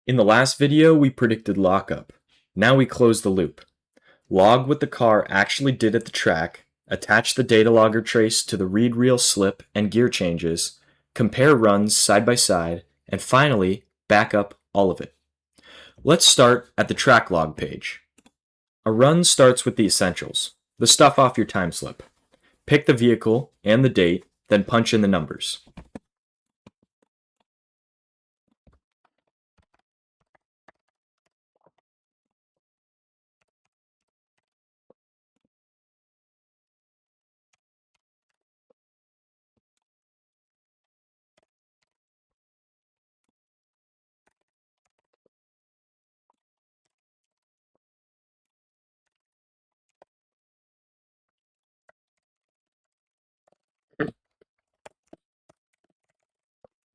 In the last video, we predicted lockup. Now we close the loop. Log what the car actually did at the track, attach the data logger trace to the read reel slip and gear changes, compare runs side by side, and finally, back up all of it. Let's start at the track log page. A run starts with the essentials, the stuff off your time slip. Pick the vehicle and the date, then punch in the numbers.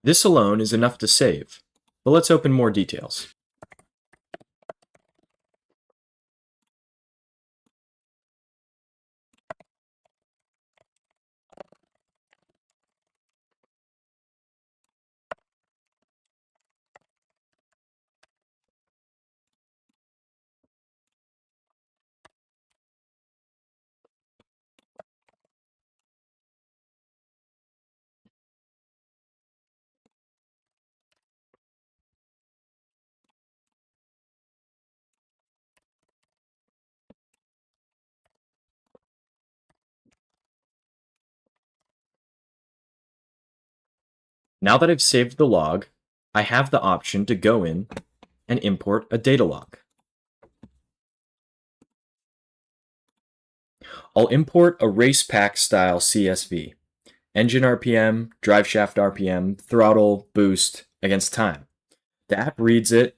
This alone is enough to save, but let's open more details. Now that I've saved the log, I have the option to go in and import a data log. I'll import a race pack style CSV, engine RPM, drive shaft RPM, throttle, boost, against time. The app reads it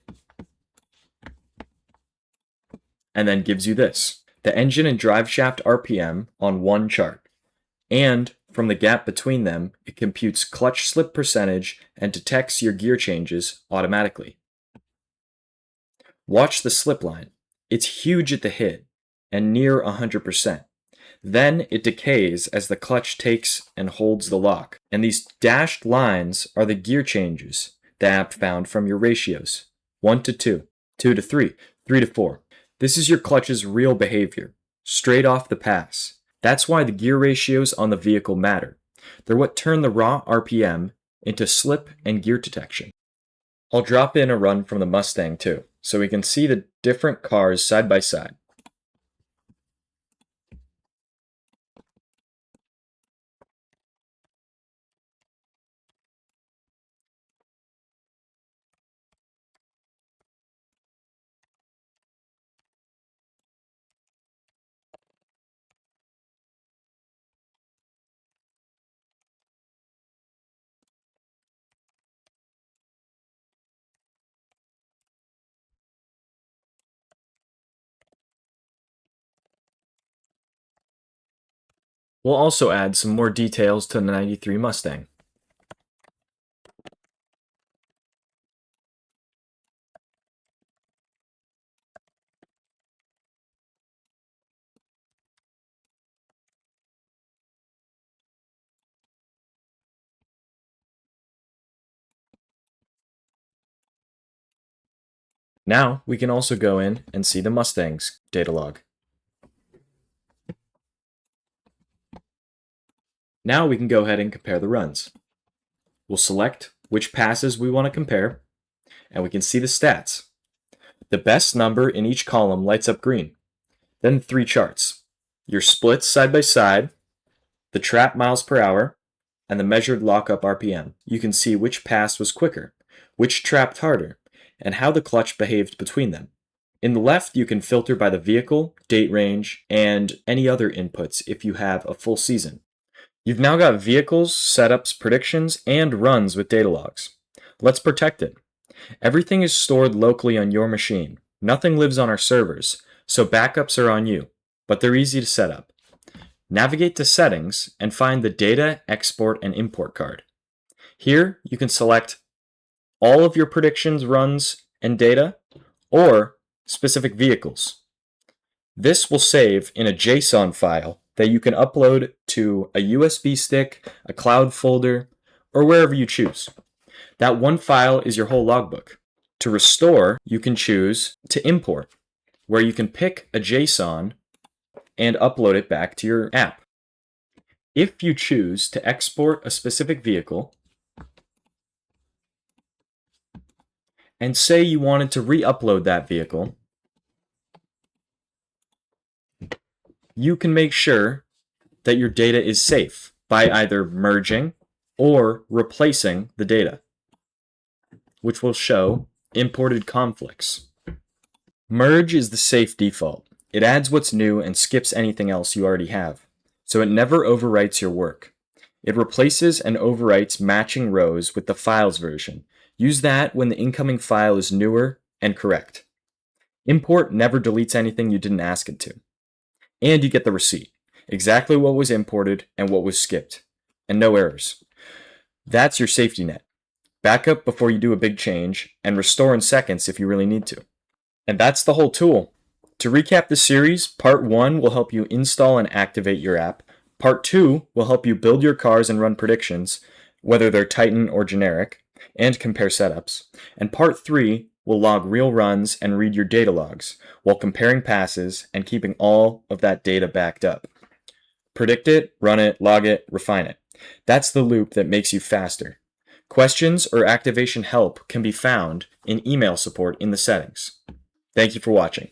and then gives you this, the engine and drive shaft RPM on one chart. And from the gap between them, it computes clutch slip percentage and detects your gear changes automatically. Watch the slip line. It's huge at the hit and near 100%. Then it decays as the clutch takes and holds the lock. And these dashed lines are the gear changes the app found from your ratios. 1 to 2, 2 to 3, 3 to 4. This is your clutch's real behavior, straight off the pass. That's why the gear ratios on the vehicle matter. They're what turn the raw RPM into slip and gear detection. I'll drop in a run from the Mustang too, so we can see the different cars side by side. We'll also add some more details to the 93 Mustang. Now we can also go in and see the Mustang's data log. Now we can go ahead and compare the runs. We'll select which passes we want to compare, and we can see the stats. The best number in each column lights up green. Then 3 charts, your splits side by side, the trap miles per hour, and the measured lockup RPM. You can see which pass was quicker, which trapped harder, and how the clutch behaved between them. In the left, you can filter by the vehicle, date range, and any other inputs if you have a full season. You've now got vehicles, setups, predictions, and runs with data logs. Let's protect it. Everything is stored locally on your machine. Nothing lives on our servers, so backups are on you, but they're easy to set up. Navigate to Settings and find the Data, Export, and Import card. Here, you can select all of your predictions, runs, and data, or specific vehicles. This will save in a JSON file that you can upload to a USB stick, a cloud folder, or wherever you choose. That one file is your whole logbook. To restore, you can choose to import, where you can pick a JSON and upload it back to your app. If you choose to export a specific vehicle, and say you wanted to re-upload that vehicle, you can make sure that your data is safe by either merging or replacing the data, which will show imported conflicts. Merge is the safe default. It adds what's new and skips anything else you already have, so it never overwrites your work. It replaces and overwrites matching rows with the files version. Use that when the incoming file is newer and correct. Import never deletes anything you didn't ask it to. And you get the receipt, exactly what was imported and what was skipped, and no errors. That's your safety net. Backup before you do a big change, and restore in seconds if you really need to. And that's the whole tool. To recap the series, Part 1 will help you install and activate your app. Part 2 will help you build your cars and run predictions, whether they're Titan or generic, and compare setups. And Part 3 will log real runs and read your data logs, while comparing passes and keeping all of that data backed up. Predict it, run it, log it, refine it. That's the loop that makes you faster. Questions or activation help can be found in email support in the settings. Thank you for watching.